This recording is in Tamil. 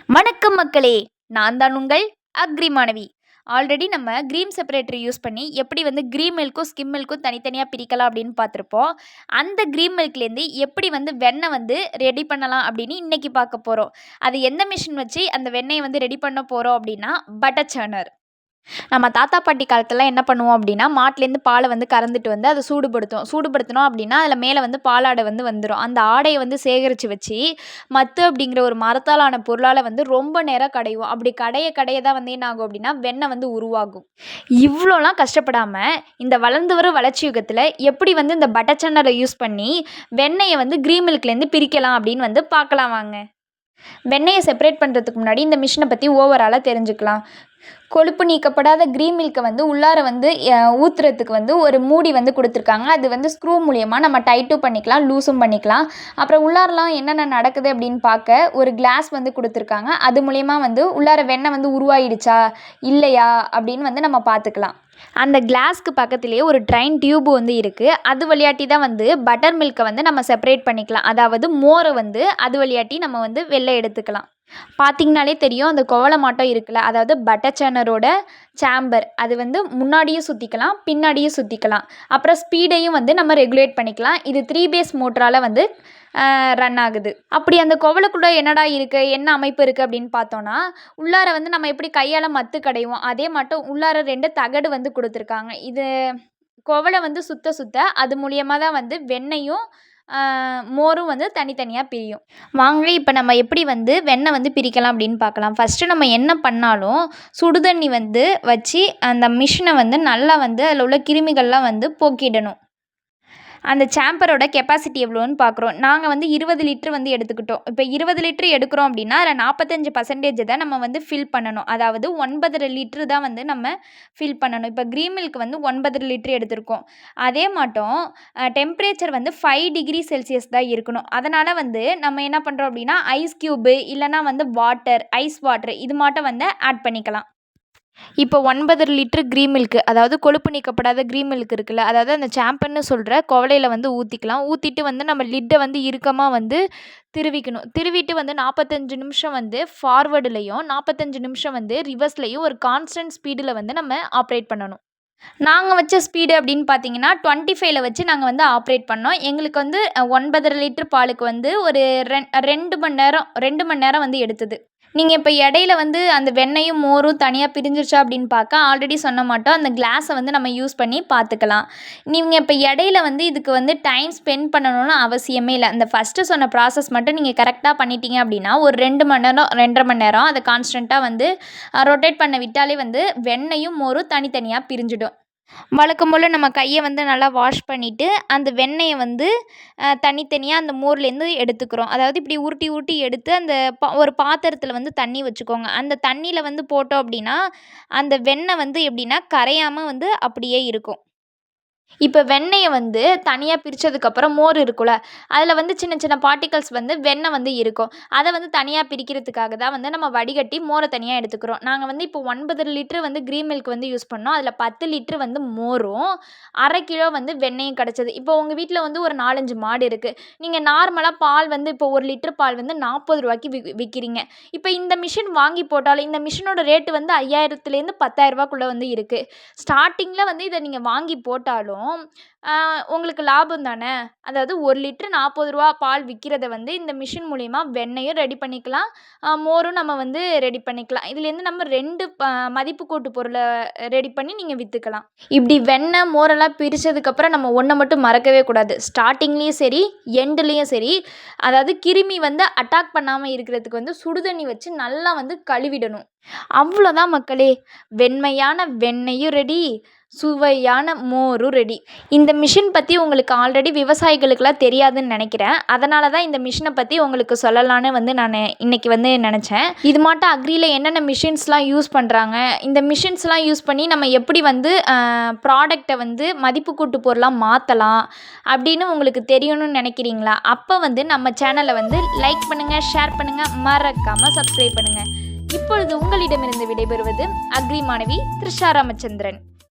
வணக்கம் மக்களே, நான் தான் உங்கள் அக்ரி மாணவி. ஆல்ரெடி நம்ம க்ரீம் செப்பரேட்டர் யூஸ் பண்ணி எப்படி வந்து க்ரீம் மில்க்கும் ஸ்கிம் மில்க்கும் தனித்தனியாக பிரிக்கலாம் அப்படின்னு பார்த்துருப்போம். அந்த க்ரீம் மில்க்லேருந்து எப்படி வந்து வெண்ணெய் வந்து ரெடி பண்ணலாம் அப்படின்னு இன்றைக்கி பார்க்க போகிறோம். அது எந்த மிஷின் வச்சு அந்த வெண்ணெயை வந்து ரெடி பண்ண போகிறோம் அப்படின்னா பட்டர் சர்னர். நம்ம தாத்தா பாட்டி காலத்துலலாம் என்ன பண்ணுவோம் அப்படின்னா, மாட்டுலேருந்து பாலை வந்து கறந்துட்டு வந்து அதை சூடுபடுத்தினோம் அப்படின்னா அதில் மேலே வந்து பாலாடை வந்து வந்துடும். அந்த ஆடையை வந்து சேகரித்து வச்சு மத்து அப்படிங்கிற ஒரு மரத்தாலான பொருளால் வந்து ரொம்ப நேரம் கடைவோம். அப்படி கடைய தான் வந்து என்ன ஆகும் அப்படின்னா வெண்ணெய் வந்து உருவாகும். இவ்வளோலாம் கஷ்டப்படாமல் இந்த வளர்ந்து வரும் வளர்ச்சி யுகத்தில் எப்படி வந்து இந்த பட்டர் சன்னரை யூஸ் பண்ணி வெண்ணெயை வந்து க்ரீம் மில்க்லேருந்து பிரிக்கலாம் அப்படின்னு வந்து பார்க்கலாம் வாங்க. வெண்ணெயை செப்பரேட் பண்ணுறதுக்கு முன்னாடி இந்த மிஷினை பற்றி ஓவராலாக தெரிஞ்சுக்கலாம். கொழுப்பு நீக்கப்படாத க்ரீம் மில்கை வந்து உள்ளார வந்து ஊற்றுறதுக்கு வந்து ஒரு மூடி வந்து கொடுத்துருக்காங்க. அது வந்து ஸ்க்ரூ மூலியமாக நம்ம டைட்டும் பண்ணிக்கலாம், லூஸும் பண்ணிக்கலாம். அப்புறம் உள்ளாரெலாம் என்னென்ன நடக்குது அப்படின்னு பார்க்க ஒரு கிளாஸ் வந்து கொடுத்துருக்காங்க. அது மூலியமா வந்து உள்ளார வெண்ணெய் வந்து உருவாயிடுச்சா இல்லையா அப்படின்னு வந்து நம்ம பார்த்துக்கலாம். அந்த கிளாஸ்க்கு பக்கத்துலேயே ஒரு ட்ரைன் டியூப் வந்து இருக்குது. அது வழியாட்டி தான் வந்து பட்டர் மில்கை வந்து நம்ம செப்பரேட் பண்ணிக்கலாம். அதாவது மோரை வந்து அது வழியாட்டி நம்ம வந்து வெளில எடுத்துக்கலாம். பார்த்திங்கனாலே தெரியும், அந்த குவளை இருக்குல்ல, அதாவது பட்டர் சர்னரோட சேம்பர். அது வந்து முன்னாடியும் சுற்றிக்கலாம், பின்னாடியும் சுற்றிக்கலாம். அப்புறம் ஸ்பீடையும் வந்து நம்ம ரெகுலேட் பண்ணிக்கலாம். இது 3 பேஸ் மோட்டரால் வந்து ரன் ஆகுது. அப்படி அந்த குவளைக்குள்ளே என்னடா இருக்குது, என்ன அமைப்பு இருக்குது அப்படின்னு பார்த்தோன்னா, உள்ளார வந்து நம்ம எப்படி கையால் மத்து கடைவோம் அதே மட்டும் உள்ளார 2 தகடு வந்து கொடுத்துருக்காங்க. இது குவளை வந்து சுத்த அது மூலியமாக தான் வந்து வெண்ணெயும் மோரும் வந்து தனித்தனியாக பிரியும். வாங்க இப்போ நம்ம எப்படி வந்து வெண்ணெய் வந்து பிரிக்கலாம் அப்படின்னு பார்க்கலாம். ஃபஸ்ட்டு நம்ம என்ன பண்ணாலும் சுடுதண்ணி வந்து வச்சு அந்த மிஷினை வந்து நல்லா வந்து அதில் உள்ள கிருமிகள்லாம் வந்து போக்கிடணும். அந்த சேம்பரோட கெப்பாசிட்டி எவ்வளோன்னு பார்க்குறோம். நாங்கள் வந்து 20 லிட்ரு வந்து எடுத்துக்கிட்டோம். இப்போ 20 லிட்ரு எடுக்கிறோம் அப்படின்னா அதில் 45% தான் நம்ம வந்து ஃபில் பண்ணணும். அதாவது 9.5 லிட்ரு தான் வந்து நம்ம ஃபில் பண்ணணும். இப்போ க்ரீம் மில்க் வந்து 9.5 லிட்ரு எடுத்திருக்கோம். அதே மாட்டம் டெம்பரேச்சர் வந்து 5 டிகிரி செல்சியஸ் தான் இருக்கணும். அதனால் வந்து நம்ம என்ன பண்ணுறோம் அப்படின்னா ஐஸ் க்யூபு இல்லைனா வந்து ஐஸ் வாட்டர் இது மாட்டம் வந்து ஆட் பண்ணிக்கலாம். இப்போ 9 லிட்ரு க்ரீம் மில்க்கு, அதாவது கொழுப்பு நீக்கப்படாத க்ரீம் மில்க் இருக்குல்ல, அதாவது அந்த சாம்பர்னு சொல்கிற குவளையில வந்து ஊற்றிக்கலாம். ஊற்றிட்டு வந்து நம்ம லிட்டை வந்து இறுக்கமாக வந்து திருவிக்கணும். திருவிட்டு வந்து 45 நிமிஷம் வந்து ஃபார்வர்டுலேயும் 45 நிமிஷம் வந்து ரிவர்ஸ்லேயும் ஒரு கான்ஸ்டன்ட் ஸ்பீடில் வந்து நம்ம ஆப்ரேட் பண்ணணும். நாங்கள் வச்ச ஸ்பீடு அப்படின்னு பார்த்தீங்கன்னா 25ல் வச்சு நாங்கள் வந்து ஆப்ரேட் பண்ணோம். எங்களுக்கு வந்து 9.5 லிட்ரு பாலுக்கு வந்து ஒரு 2 மணி நேரம் வந்து எடுத்தது. நீங்கள் இப்போ இடையில வந்து அந்த வெண்ணெயும் மோரும் தனியாக பிரிஞ்சிருச்சா அப்படின்னு பார்க்க ஆல்ரெடி சொன்ன மாட்டோம் அந்த கிளாஸை வந்து நம்ம யூஸ் பண்ணி பார்த்துக்கலாம். நீங்கள் இப்போ இடையில வந்து இதுக்கு வந்து டைம் ஸ்பெண்ட் பண்ணணும்னு அவசியமே இல்லை. அந்த ஃபஸ்ட்டு சொன்ன ப்ராசஸ் மட்டும் நீங்கள் கரெக்டாக பண்ணிட்டீங்க அப்படின்னா ஒரு 2 மணி நேரம் 2.5 மணி நேரம் அதை கான்ஸ்டண்ட்டாக வந்து ரொட்டேட் பண்ண விட்டாலே வந்து வெண்ணெயும் மோரும் தனித்தனியாக பிரிஞ்சிடும். வழக்கம் போல் நம்ம கையை வந்து நல்லா வாஷ் பண்ணிவிட்டு அந்த வெண்ணெயை வந்து தனித்தனியாக அந்த மோர்லேருந்து எடுத்துக்கிறோம். அதாவது இப்படி உருட்டி எடுத்து அந்த ஒரு பாத்திரத்தில் வந்து தண்ணி வச்சுக்கோங்க. அந்த தண்ணியில் வந்து போட்டோம் அப்படின்னா அந்த வெண்ணெய் வந்து எப்படின்னா கரையாமல் வந்து அப்படியே இருக்கும். இப்போ வெண்ணெயை வந்து தனியாக பிரித்ததுக்கப்புறம் மோர் இருக்குல்ல, அதில் வந்து சின்ன சின்ன பார்ட்டிகல்ஸ் வந்து வெண்ணெய் வந்து இருக்கும். அதை வந்து தனியாக பிரிக்கிறதுக்காக தான் வந்து நம்ம வடிகட்டி மோரை தனியாக எடுத்துக்கிறோம். நாங்கள் வந்து இப்போ 9 லிட்ரு வந்து க்ரீம் மில்க் வந்து யூஸ் பண்ணோம். அதில் 10 லிட்ரு வந்து மோரும் 1/2 கிலோ வந்து வெண்ணெயும் கிடச்சது. இப்போ உங்கள் வீட்டில் வந்து ஒரு 4-5 மாடு இருக்குது. நீங்கள் நார்மலாக பால் வந்து இப்போ 1 லிட்ரு பால் வந்து 40 ரூபாய்க்கு விற்கிறீங்க. இப்போ இந்த மிஷின் வாங்கி போட்டாலும் இந்த மிஷினோட ரேட்டு வந்து 5000லேருந்து 10,000 ரூபாக்குள்ளே வந்து இருக்குது. ஸ்டார்டிங்கில் வந்து இதை நீங்கள் வாங்கி போட்டாலும் உங்களுக்கு லாபம் தானே. அதாவது 1 லிட்ரு 40 ரூபா பால் விற்கிறத வந்து இந்த மிஷின் மூலிமா வெண்ணெயும் ரெடி பண்ணிக்கலாம், மோரும் நம்ம வந்து ரெடி பண்ணிக்கலாம். இதுலேருந்து நம்ம 2 மதிப்பு கூட்டு பொருளை ரெடி பண்ணி நீங்கள் விற்றுக்கலாம். இப்படி வெண்ணெய் மோரெல்லாம் பிரித்ததுக்கப்புறம் நம்ம ஒன்றை மட்டும் மறக்கவே கூடாது. ஸ்டார்டிங்லேயும் சரி எண்டுலேயும் சரி, அதாவது கிருமி வந்து அட்டாக் பண்ணாமல் இருக்கிறதுக்கு வந்து சுடுதண்ணி வச்சு நல்லா வந்து கழுவிடணும். அவ்வளோதான் மக்களே, வெண்மையான வெண்ணெயும் ரெடி, சுவையான மோரும் ரெடி. இந்த மிஷின் பற்றி உங்களுக்கு ஆல்ரெடி விவசாயிகளுக்கெல்லாம் தெரியாதுன்னு நினைக்கிறேன். அதனால தான் இந்த மிஷினை பற்றி உங்களுக்கு சொல்லலான்னு வந்து நான் இன்றைக்கி வந்து நினச்சேன். இது மாட்டம் அக்ரியில் என்னென்ன மிஷின்ஸ்லாம் யூஸ் பண்ணுறாங்க, இந்த மிஷின்ஸ்லாம் யூஸ் பண்ணி நம்ம எப்படி வந்து ப்ராடக்டை வந்து மதிப்பு கூட்டு பொருளாக மாற்றலாம் அப்படின்னு உங்களுக்கு தெரியணும்னு நினைக்கிறீங்களா? அப்போ வந்து நம்ம சேனலை வந்து லைக் பண்ணுங்கள், ஷேர் பண்ணுங்கள், மறக்காமல் சப்ஸ்கிரைப் பண்ணுங்கள். இப்பொழுது உங்களிடமிருந்து விடைபெறுவது அக்ரி மாணவி த்ரிஷா ராமச்சந்திரன்.